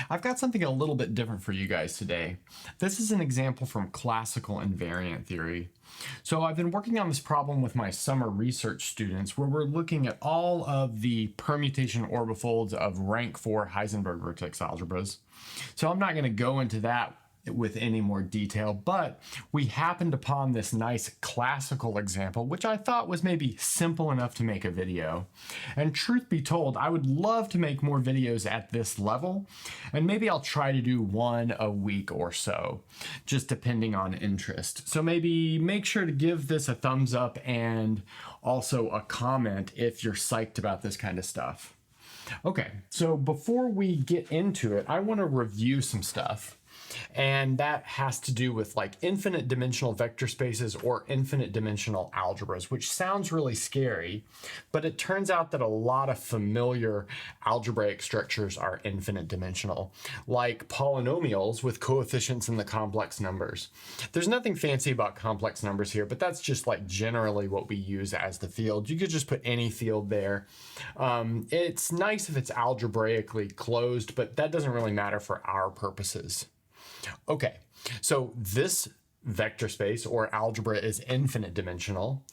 I've got something a little bit different for you guys today. This is an example from classical invariant theory. So I've been working on this problem with my summer research students where we're looking at all of the permutation orbifolds of rank 4 Heisenberg vertex algebras. So I'm not going to go into that with any more detail, but we happened upon this nice classical example, which I thought was maybe simple enough to make a video. And truth be told, I would love to make more videos at this level, and maybe I'll try to do one a week or so, just depending on interest. So maybe make sure to give this a thumbs up and also a comment if you're psyched about this kind of stuff. Okay, so before we get into it, I want to review some stuff. And that has to do with like infinite dimensional vector spaces or infinite dimensional algebras, which sounds really scary, but it turns out that a lot of familiar algebraic structures are infinite dimensional, like polynomials with coefficients in the complex numbers. There's nothing fancy about complex numbers here, but that's just like generally what we use as the field. You could just put any field there. It's nice if it's algebraically closed, but that doesn't really matter for our purposes. Okay, so this vector space or algebra is infinite dimensional.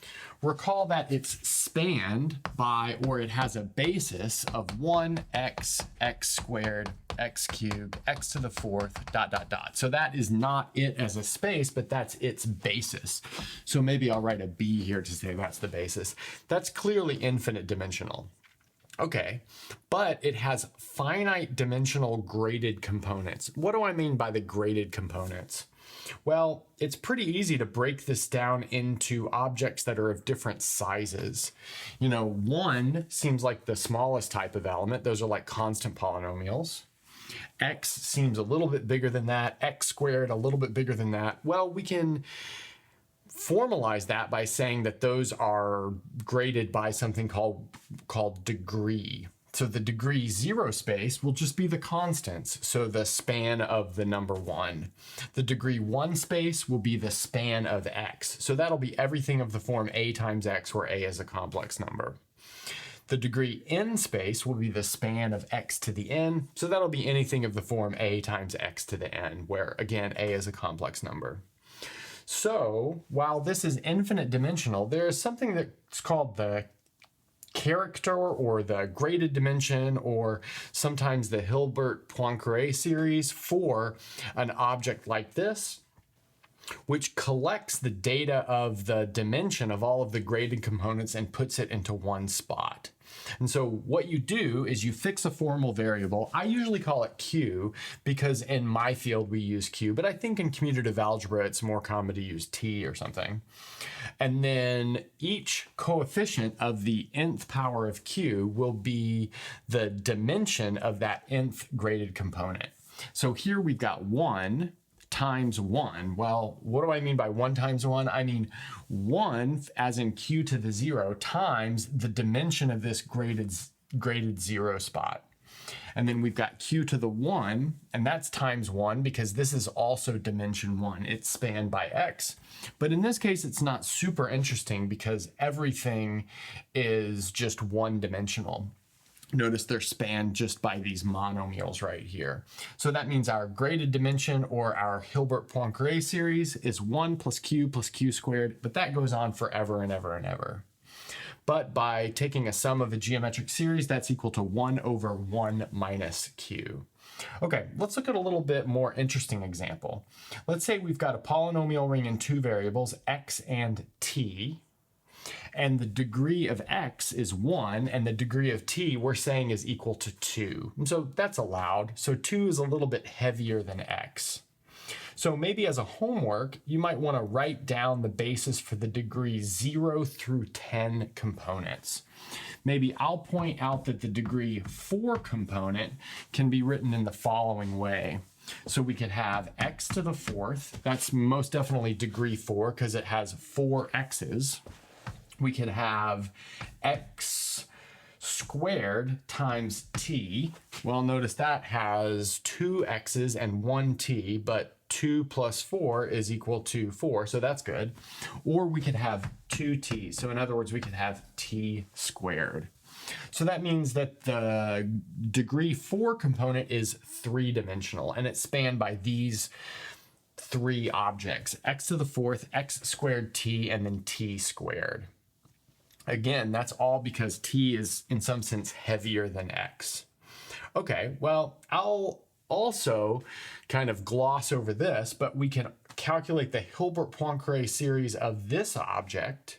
Recall that it's spanned by, or it has a basis of 1x, x squared, x cubed, x to the fourth, ... So that is not it as a space, but that's its basis. So maybe I'll write a B here to say that's the basis. That's clearly infinite dimensional. Okay, but it has finite dimensional graded components. What do I mean by the graded components? Well, it's pretty easy to break this down into objects that are of different sizes. You know, 1 seems like the smallest type of element. Those are like constant polynomials. X seems a little bit bigger than that. X squared a little bit bigger than that. Well, we can formalize that by saying that those are graded by something called degree. So the degree 0 space will just be the constants, so the span of the number 1. The degree 1 space will be the span of x. So that'll be everything of the form a times x, where a is a complex number. The degree n space will be the span of x to the n. So that'll be anything of the form a times x to the n, where again, a is a complex number. So while this is infinite dimensional, there is something that's called the character or the graded dimension, or sometimes the Hilbert-Poincare series for an object like this, which collects the data of the dimension of all of the graded components and puts it into one spot. And so what you do is you fix a formal variable. I usually call it Q because in my field we use Q, but I think in commutative algebra it's more common to use T or something. And then each coefficient of the nth power of Q will be the dimension of that nth graded component. So here we've got 1 times 1. Well, what do I mean by 1 times 1? I mean 1, as in q to the 0, times the dimension of this graded 0 spot. And then we've got q to the 1, and that's times 1 because this is also dimension 1. It's spanned by x. But in this case, it's not super interesting because everything is just one-dimensional. Notice they're spanned just by these monomials right here. So that means our graded dimension, or our Hilbert-Poincare series, is 1 plus q squared, but that goes on forever and ever and ever. But by taking a sum of a geometric series, that's equal to 1 over 1 minus q. Okay, let's look at a little bit more interesting example. Let's say we've got a polynomial ring in 2 variables, x and t. And the degree of x is 1, and the degree of t we're saying is equal to 2. And so that's allowed. So 2 is a little bit heavier than x. So maybe as a homework, you might want to write down the basis for the degree 0 through 10 components. Maybe I'll point out that the degree 4 component can be written in the following way. So we could have x to the 4th. That's most definitely degree 4 because it has 4 x's. We could have x squared times t. Well, notice that has 2 x's and 1 t, but 2 plus 4 is equal to 4, so that's good. Or we could have 2t. So in other words, we could have t squared. So that means that the degree 4 component is 3-dimensional, and it's spanned by these 3 objects: x to the 4th, x squared t, and then t squared. Again, that's all because t is in some sense heavier than x. Okay, well, I'll also kind of gloss over this, but we can calculate the Hilbert-Poincare series of this object.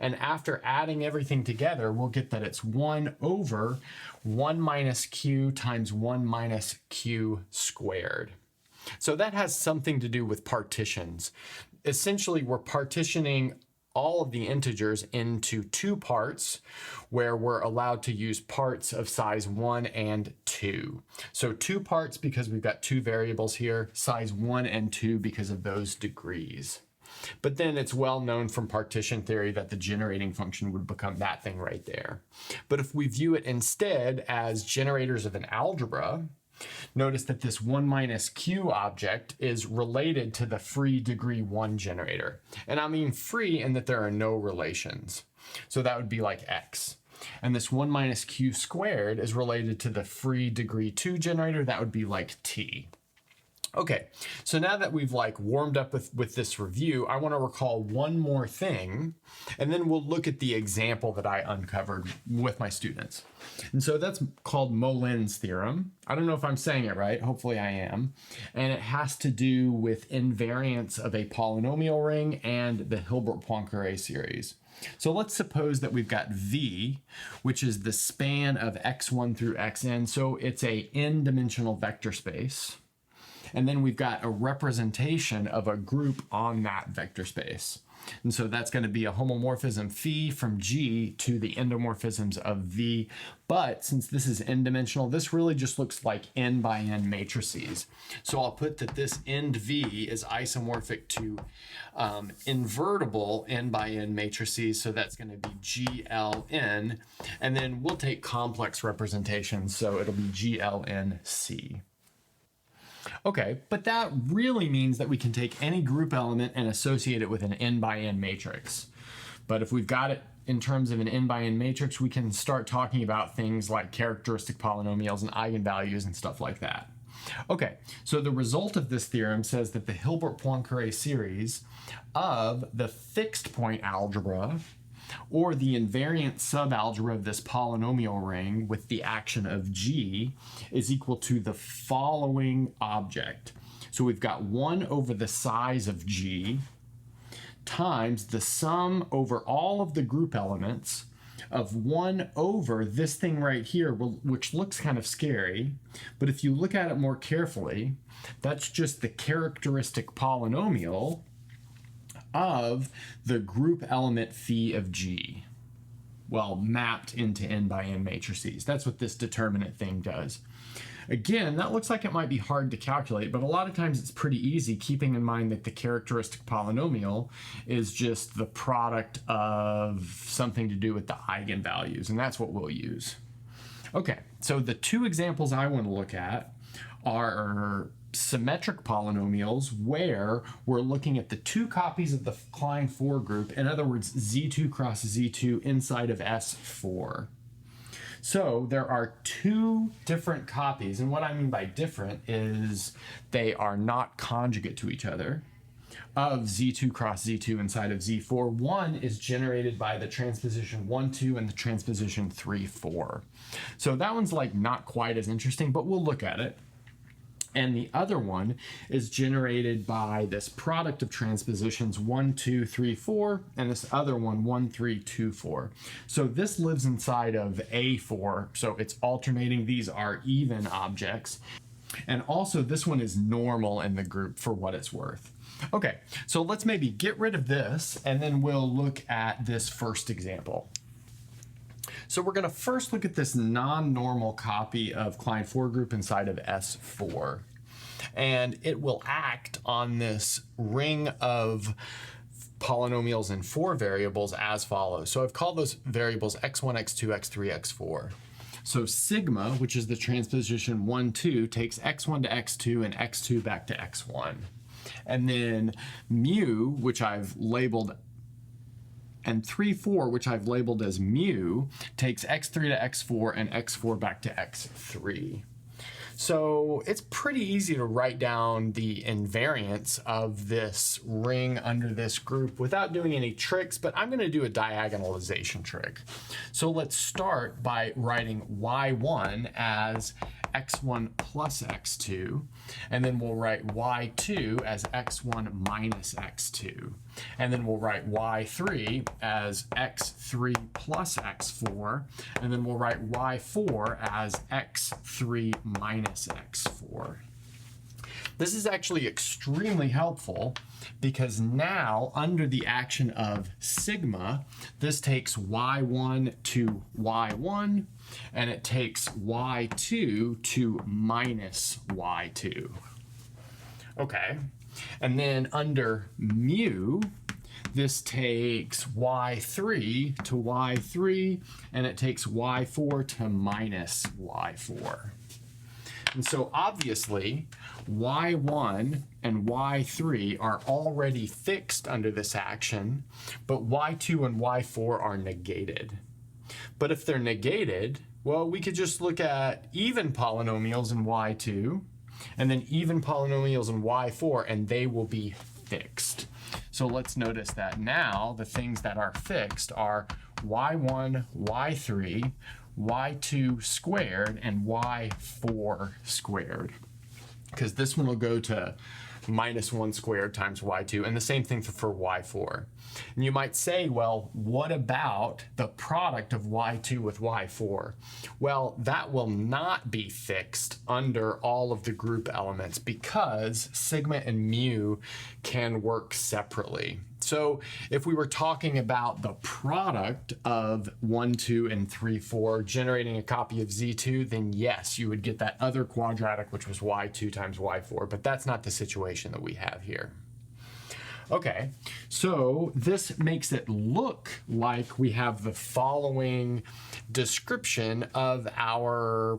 And after adding everything together, we'll get that it's 1 over 1 minus q times 1 minus q squared. So that has something to do with partitions. Essentially, we're partitioning all of the integers into 2 parts where we're allowed to use parts of size 1 and 2. So 2 parts because we've got 2 variables here, size 1 and 2 because of those degrees. But then it's well known from partition theory that the generating function would become that thing right there. But if we view it instead as generators of an algebra, notice that this 1 minus q object is related to the free degree 1 generator. And I mean free in that there are no relations. So that would be like x. And this 1 minus q squared is related to the free degree 2 generator. That would be like t. Okay, so now that we've warmed up with this review, I want to recall one more thing, and then we'll look at the example that I uncovered with my students. And so that's called Molin's theorem. I don't know if I'm saying it right. Hopefully I am. And it has to do with invariance of a polynomial ring and the Hilbert-Poincare series. So let's suppose that we've got V, which is the span of x1 through xn. So it's a n-dimensional vector space. And then we've got a representation of a group on that vector space. And so that's going to be a homomorphism phi from G to the endomorphisms of V. But since this is n-dimensional, this really just looks like n by n matrices. So I'll put that this end V is isomorphic to invertible n by n matrices. So that's going to be GLN. And then we'll take complex representations. So it'll be GLNC. Okay, but that really means that we can take any group element and associate it with an n by n matrix. But if we've got it in terms of an n by n matrix, we can start talking about things like characteristic polynomials and eigenvalues and stuff like that. Okay, so the result of this theorem says that the Hilbert-Poincare series of the fixed point algebra or the invariant subalgebra of this polynomial ring with the action of G is equal to the following object. So we've got 1 over the size of G times the sum over all of the group elements of 1 over this thing right here, which looks kind of scary, but if you look at it more carefully, that's just the characteristic polynomial of the group element phi of G. Well, mapped into n by n matrices. That's what this determinant thing does. Again, that looks like it might be hard to calculate, but a lot of times it's pretty easy, keeping in mind that the characteristic polynomial is just the product of something to do with the eigenvalues, and that's what we'll use. Okay, so the 2 examples I want to look at are symmetric polynomials where we're looking at the 2 copies of the Klein 4 group, in other words, Z2 cross Z2 inside of S4. So there are 2 different copies, and what I mean by different is they are not conjugate to each other, of Z2 cross Z2 inside of Z4. One is generated by the transposition 1, 2 and the transposition 3, 4. So that one's not quite as interesting, but we'll look at it. And the other one is generated by this product of transpositions 1, 2, 3, 4, and this other one 1, 3, 2, 4. So this lives inside of A4, so it's alternating. These are even objects. And also this one is normal in the group for what it's worth. Okay, so let's maybe get rid of this, and then we'll look at this first example. So we're going to first look at this non-normal copy of Klein 4 group inside of S4. And it will act on this ring of polynomials in 4 variables as follows. So I've called those variables x1, x2, x3, x4. So sigma, which is the transposition 1, 2, takes x1 to x2 and x2 back to x1. And then mu, which I've labeled and 3, 4, which I've labeled as mu, takes x3 to x4 and x4 back to x3. So it's pretty easy to write down the invariance of this ring under this group without doing any tricks, but I'm going to do a diagonalization trick. So let's start by writing y1 as x1 plus x2, and then we'll write y2 as x1 minus x2, and then we'll write y3 as x3 plus x4, and then we'll write y4 as x3 minus x4. This is actually extremely helpful because now under the action of sigma, this takes y1 to y1, and it takes y2 to minus y2. Okay, and then under mu, this takes y3 to y3, and it takes y4 to minus y4. And so obviously, y1 and y3 are already fixed under this action, but y2 and y4 are negated. But if they're negated, well, we could just look at even polynomials in y2, and then even polynomials in y4, and they will be fixed. So let's notice that now the things that are fixed are y1, y3, y2 squared, and y4 squared. Because this one will go to minus 1 squared times y2, and the same thing for y4. And you might say, well, what about the product of y2 with y4? Well, that will not be fixed under all of the group elements because sigma and mu can work separately. So if we were talking about the product of 1, 2, and 3, 4 generating a copy of z2, then yes, you would get that other quadratic, which was y2 times y4, but that's not the situation that we have here. Okay, so this makes it look like we have the following description of our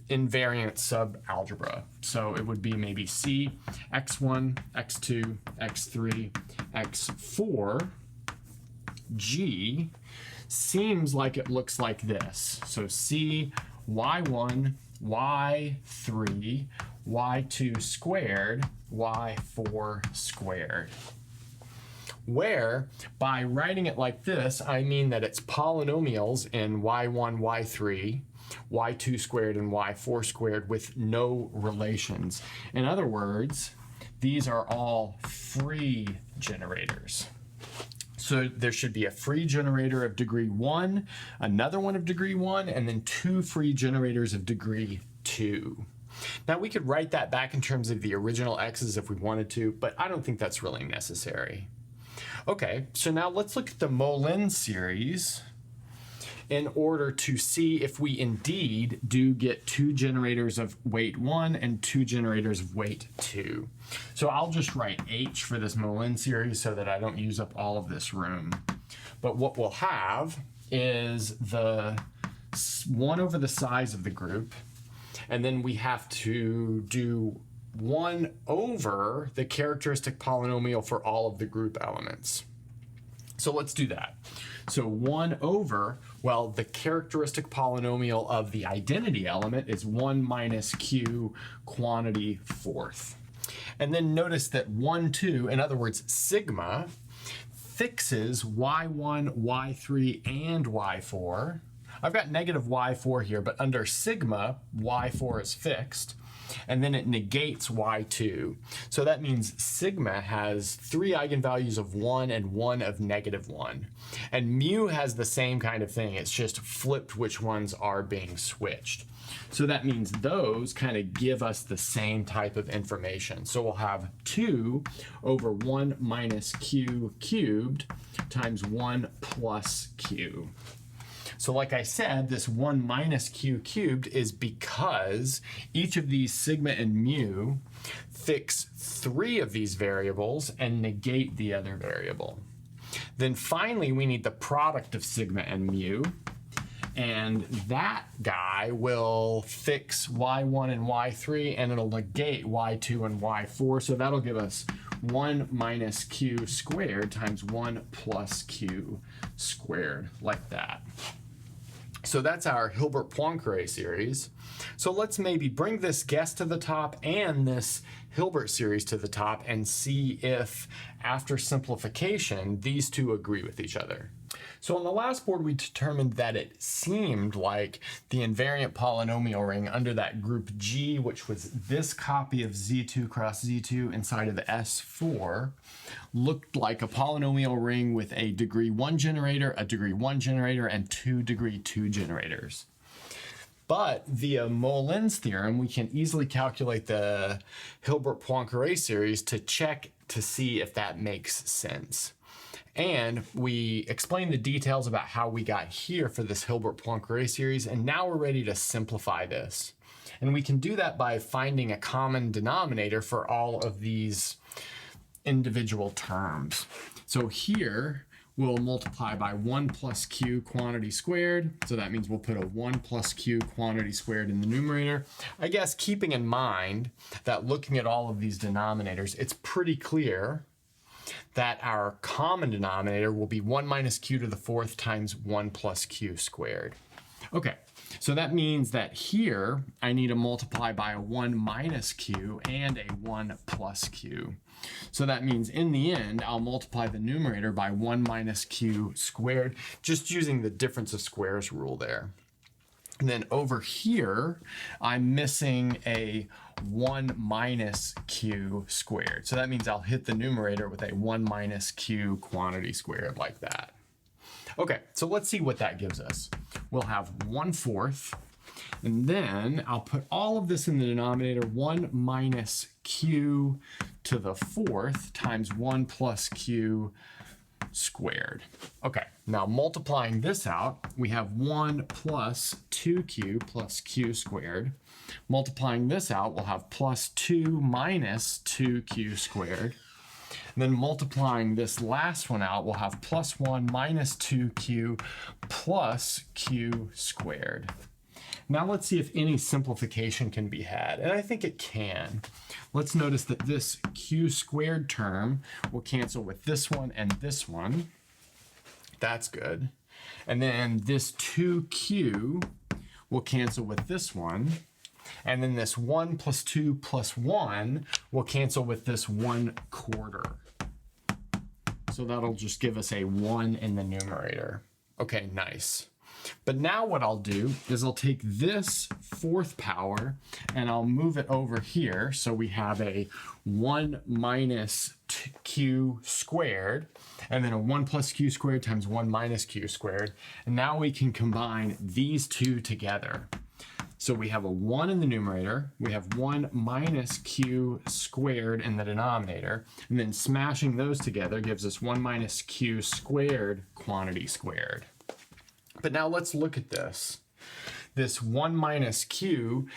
invariant subalgebra. So it would be maybe C, x1, x2, x3, x4, G seems like it looks like this. So C, y1, y3, y2 squared, y4 squared. Where, by writing it like this, I mean that it's polynomials in y1, y3, y2 squared, and y4 squared with no relations. In other words, these are all free generators. So there should be a free generator of degree 1, another one of degree 1, and then 2 free generators of degree 2. Now we could write that back in terms of the original x's if we wanted to, but I don't think that's really necessary. Okay, so now let's look at the Molin series in order to see if we indeed do get 2 generators of weight 1 and 2 generators of weight 2. So I'll just write H for this Molin series so that I don't use up all of this room. But what we'll have is the 1 over the size of the group, and then we have to do 1 over the characteristic polynomial for all of the group elements. So let's do that. So 1 over, well, the characteristic polynomial of the identity element is 1 minus q quantity fourth. And then notice that 1, 2, in other words, sigma, fixes y1, y3, and y4. I've got negative y4 here, but under sigma, y4 is fixed. And then it negates y2. So that means sigma has 3 eigenvalues of 1 and 1 of negative 1. And mu has the same kind of thing. It's just flipped which ones are being switched. So that means those kind of give us the same type of information. So we'll have 2 over 1 minus q cubed times 1 plus q. So like I said, this 1 minus q cubed is because each of these sigma and mu fix 3 of these variables and negate the other variable. Then finally, we need the product of sigma and mu. And that guy will fix y1 and y3, and it'll negate y2 and y4. So that'll give us 1 minus q squared times 1 plus q squared, like that. So that's our Hilbert-Poincare series. So let's maybe bring this guess to the top and this Hilbert series to the top and see if, after simplification, these two agree with each other. So on the last board, we determined that it seemed like the invariant polynomial ring under that group G, which was this copy of Z2 cross Z2 inside of the S4, looked like a polynomial ring with a degree 1 generator, a degree 1 generator, and 2 degree 2 generators. But via Molin's theorem, we can easily calculate the Hilbert-Poincare series to check to see if that makes sense. And we explained the details about how we got here for this Hilbert-Poincare series, and now we're ready to simplify this. And we can do that by finding a common denominator for all of these individual terms. So here, we'll multiply by 1 plus q quantity squared. So that means we'll put a 1 plus q quantity squared in the numerator. I guess keeping in mind that looking at all of these denominators, it's pretty clear that our common denominator will be 1 minus q to the fourth times 1 plus q squared. Okay, so that means that here I need to multiply by a 1 minus q and a 1 plus q. So that means in the end, I'll multiply the numerator by 1 minus q squared, just using the difference of squares rule there. And then over here, I'm missing a 1 minus q squared. So that means I'll hit the numerator with a 1 minus q quantity squared, like that. Okay, so let's see what that gives us. We'll have 1/4, and then I'll put all of this in the denominator, 1 minus q to the fourth times 1 plus q squared. Okay, now multiplying this out, we have 1 plus 2q plus q squared. Multiplying this out, we'll have plus 2 minus 2q squared. And then multiplying this last one out, we'll have plus 1 minus 2q plus q squared. Now let's see if any simplification can be had, and I think it can. Let's notice that this q squared term will cancel with this one and this one. That's good. And then this 2q will cancel with this one. And then this 1 plus 2 plus 1 will cancel with this 1/4. So that'll just give us a 1 in the numerator. Okay, nice. But now what I'll do is I'll take this fourth power and I'll move it over here. So we have a 1 minus q squared, and then a 1 plus q squared times 1 minus q squared. And now we can combine these two together. So we have a 1 in the numerator, we have 1 minus q squared in the denominator, and then smashing those together gives us 1 minus q squared quantity squared. But now let's look at this. This 1 minus q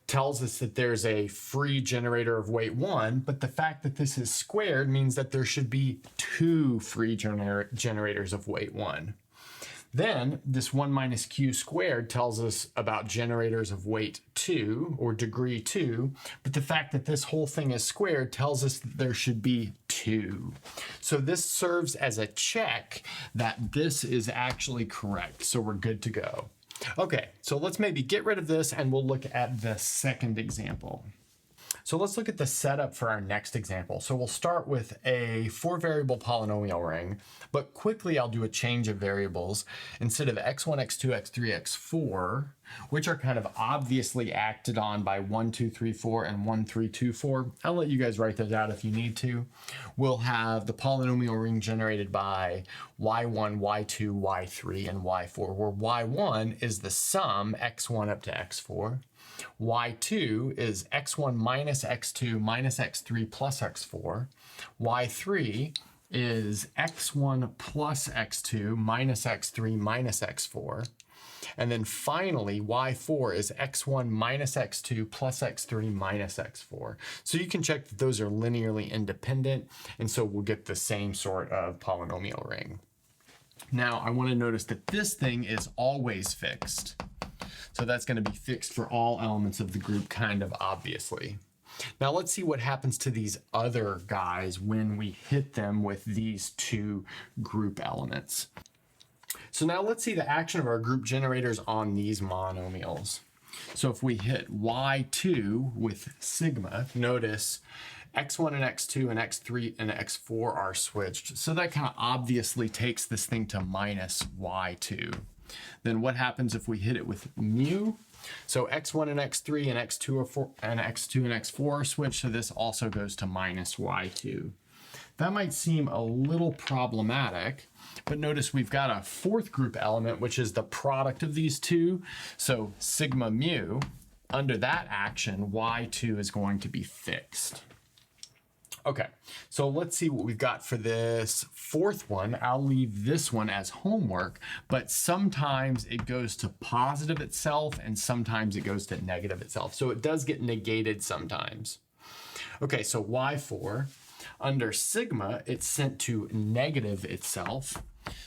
tells us that there's a free generator of weight 1, but the fact that this is squared means that there should be 2 free generators of weight 1. Then this 1 minus q squared tells us about generators of weight 2 or degree 2, but the fact that this whole thing is squared tells us that there should be 2. So this serves as a check that this is actually correct. So we're good to go. Okay, so let's maybe get rid of this and we'll look at the second example. So let's look at the setup for our next example. So we'll start with a 4-variable polynomial ring, but quickly I'll do a change of variables. Instead of x1, x2, x3, x4, which are kind of obviously acted on by 1, 2, 3, 4, and 1, 3, 2, 4. I'll let you guys write those out if you need to. We'll have the polynomial ring generated by y1, y2, y3, and y4, where y1 is the sum x1 up to x4. y2 is x1 minus x2 minus x3 plus x4. y3 is x1 plus x2 minus x3 minus x4. And then finally, y4 is x1 minus x2 plus x3 minus x4. So you can check that those are linearly independent, and so we'll get the same sort of polynomial ring. Now I want to notice that this thing is always fixed. So that's going to be fixed for all elements of the group, kind of obviously. Now let's see what happens to these other guys when we hit them with these two group elements. So now let's see the action of our group generators on these monomials. So if we hit y2 with sigma, notice x1 and x2 and x3 and x4 are switched. So that kind of obviously takes this thing to minus y2. Then what happens if we hit it with mu? So x1 and x3 and x2 and x4 are switched, so this also goes to minus y2. That might seem a little problematic, but notice we've got a fourth group element, which is the product of these two. So sigma mu, under that action, y2 is going to be fixed. Okay, so let's see what we've got for this fourth one. I'll leave this one as homework, but sometimes it goes to positive itself and sometimes it goes to negative itself. So it does get negated sometimes. Okay, so y4, under sigma, it's sent to negative itself.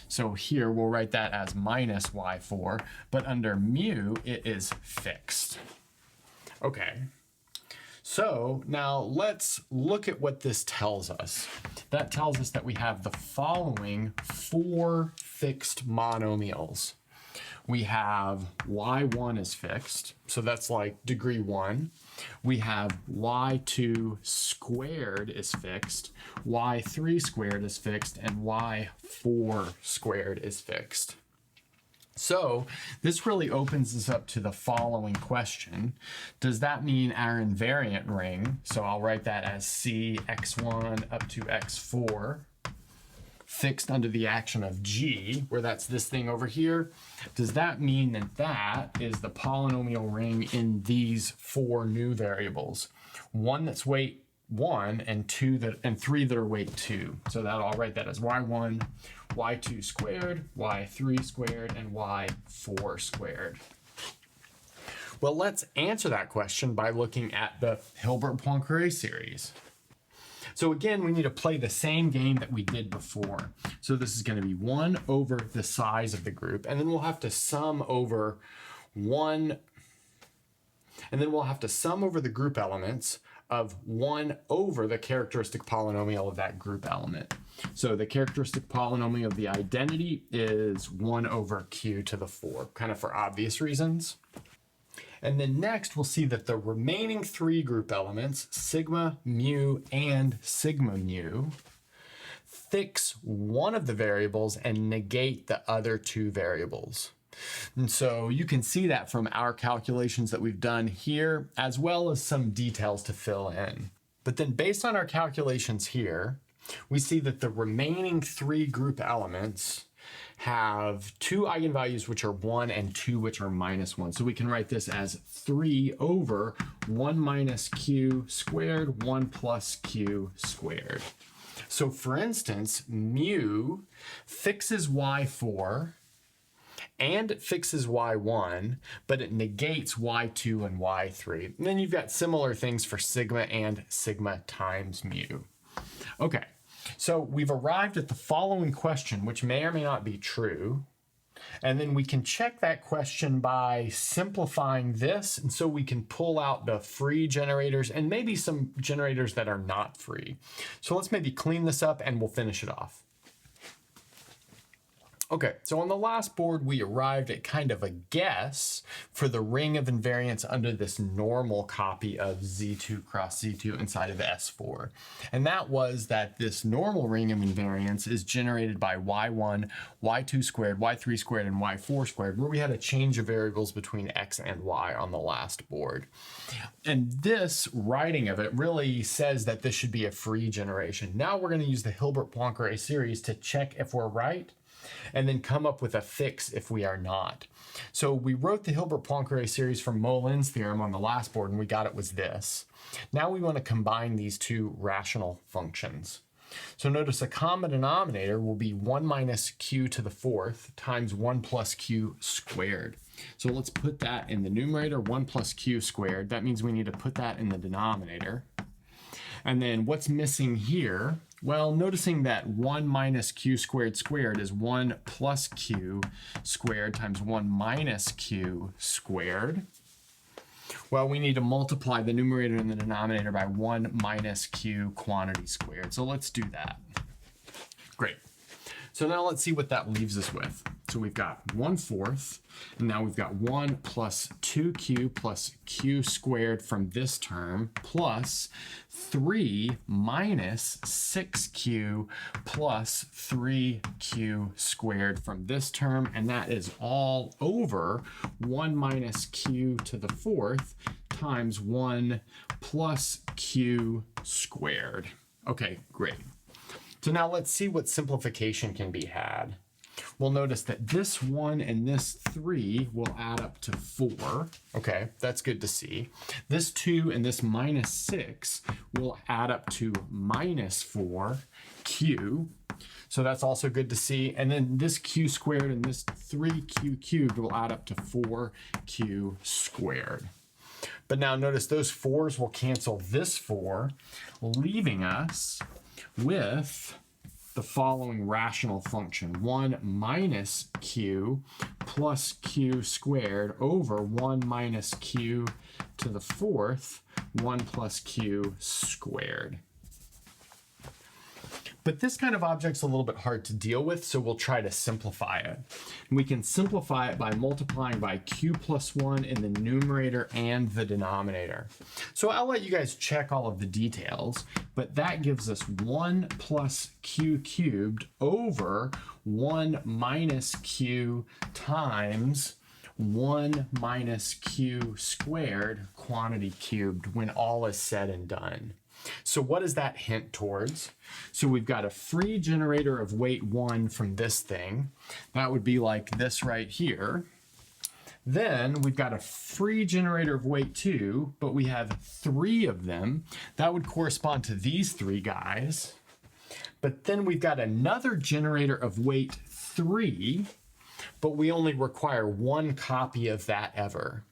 So here we'll write that as minus y4, but under mu, it is fixed. Okay. So now let's look at what this tells us. That tells us that we have the following four fixed monomials. We have y1 is fixed, so that's like degree 1. We have y2 squared is fixed, y3 squared is fixed, and y4 squared is fixed. So this really opens us up to the following question. Does that mean our invariant ring, so I'll write that as C x1 up to x4, fixed under the action of G, where that's this thing over here, does that mean that that is the polynomial ring in these four new variables? One that's weight 1 and 3 that are weight 2. So I'll write that as y1, y2 squared, y3 squared, and y4 squared. Well, let's answer that question by looking at the Hilbert-Poincare series. So again, we need to play the same game that we did before. So this is going to be 1 over the size of the group, and then we'll have to sum over 1, and then we'll have to sum over the group elements of 1 over the characteristic polynomial of that group element. So the characteristic polynomial of the identity is 1 over q to the 4, kind of for obvious reasons. And then next we'll see that the remaining 3 group elements, sigma, mu, and sigma mu, fix one of the variables and negate the other 2 variables. And so you can see that from our calculations that we've done here, as well as some details to fill in. But then based on our calculations here, we see that the remaining 3 group elements have 2 eigenvalues which are 1 and 2 which are minus 1. So we can write this as 3 over 1 minus q squared, 1 plus q squared. So for instance, mu fixes y4, and it fixes y1, but it negates y2 and y3. And then you've got similar things for sigma and sigma times mu. Okay, so we've arrived at the following question, which may or may not be true. And then we can check that question by simplifying this. And so we can pull out the free generators and maybe some generators that are not free. So let's maybe clean this up and we'll finish it off. Okay, so on the last board, we arrived at kind of a guess for the ring of invariants under this normal copy of Z2 cross Z2 inside of S4. And that was that this normal ring of invariants is generated by Y1, Y2 squared, Y3 squared, and Y4 squared, where we had a change of variables between X and Y on the last board. And this writing of it really says that this should be a free generation. Now we're going to use the Hilbert-Poincare series to check if we're right, and then come up with a fix if we are not. So we wrote the Hilbert-Poincare series from Molin's theorem on the last board, and we got it was this. Now we want to combine these two rational functions. So notice a common denominator will be 1 minus q to the 4th times 1 plus q squared. So let's put that in the numerator, 1 plus q squared. That means we need to put that in the denominator. And then what's missing here Well, noticing that 1 minus q squared squared is 1 plus q squared times 1 minus q squared. Well, we need to multiply the numerator and the denominator by 1 minus q quantity squared. So let's do that. Great. So now let's see what that leaves us with. So we've got 1/4, and now we've got 1 plus 2q plus q squared from this term, plus 3 minus 6q plus 3q squared from this term, and that is all over 1 minus q to the 4th times 1 plus q squared. Okay, great. So now let's see what simplification can be had. We'll notice that this 1 and this 3 will add up to 4. Okay, that's good to see. This 2 and this minus 6 will add up to minus 4q. So that's also good to see. And then this q squared and this 3q cubed will add up to 4q squared. But now notice those 4s will cancel this 4, leaving us with the following rational function: 1 minus q plus q squared over 1 minus q to the 4th, 1 plus q squared. But this kind of object's a little bit hard to deal with, so we'll try to simplify it. And we can simplify it by multiplying by q plus 1 in the numerator and the denominator. So I'll let you guys check all of the details, but that gives us 1 plus q cubed over 1 minus q times 1 minus q squared quantity cubed when all is said and done. So what does that hint towards? So we've got a free generator of weight 1 from this thing. That would be like this right here. Then we've got a free generator of weight 2, but we have 3 of them. That would correspond to these 3 guys. But then we've got another generator of weight 3, but we only require 1 copy of that ever.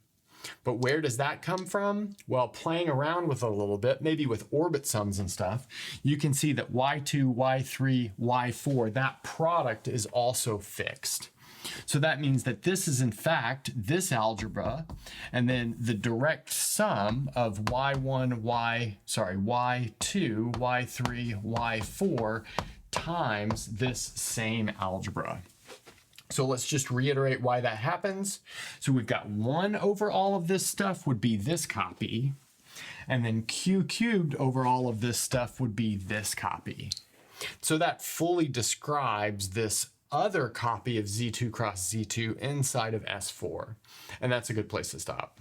But where does that come from? Well, playing around with it a little bit, maybe with orbit sums and stuff, you can see that y2, y3, y4, that product is also fixed. So that means that this is in fact this algebra, and then the direct sum of y1, y2, y3, y4 times this same algebra. So let's just reiterate why that happens. So we've got 1 over all of this stuff would be this copy, and then q cubed over all of this stuff would be this copy. So that fully describes this other copy of Z2 cross Z2 inside of S4. And that's a good place to stop.